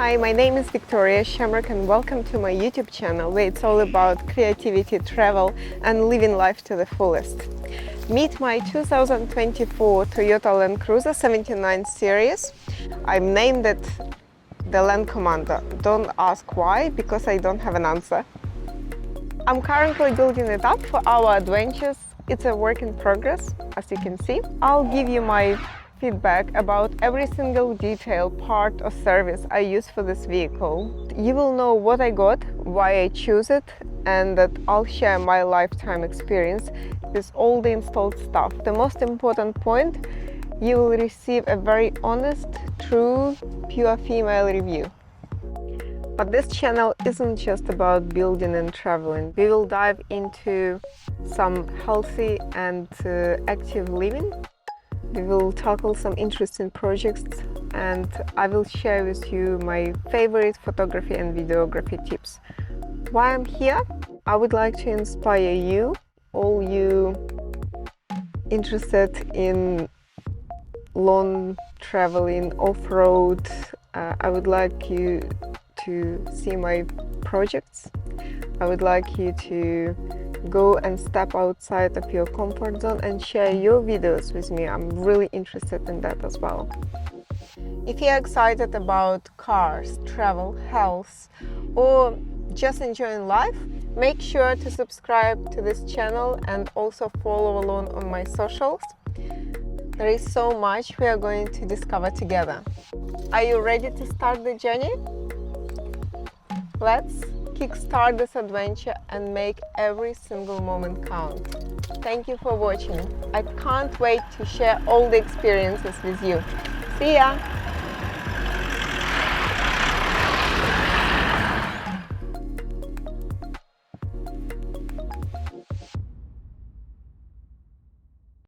Hi, my name is Victoria Shamrock and welcome to my YouTube channel where it's all about creativity, travel and living life to the fullest. Meet my 2024 Toyota Land Cruiser 79 series. I've named it the Land Commander. Don't ask why, because I don't have an answer. I'm currently building it up for our adventures. It's a work in progress, as you can see. I'll give you my feedback about every single detail, part or service I use for this vehicle. You will know what I got, why I choose it, and that I'll share my lifetime experience with all the installed stuff. The most important point, you will receive a very honest, true, pure female review. But this channel isn't just about building and traveling. We will dive into some healthy and active living. We will tackle some interesting projects and I will share with you my favorite photography and videography tips. Why I'm here? I would like to inspire you, all you interested in long traveling, off-road. I would like you to see my projects. I would like you to go and step outside of your comfort zone and share your videos with me. I'm really interested in that as well. If you're excited about cars, travel, health, or just enjoying life, make sure to subscribe to this channel and also follow along on my socials. There is so much we are going to discover together. Are you ready to start the journey? Let's kickstart this adventure and make every single moment count. Thank you for watching. I can't wait to share all the experiences with you. See ya!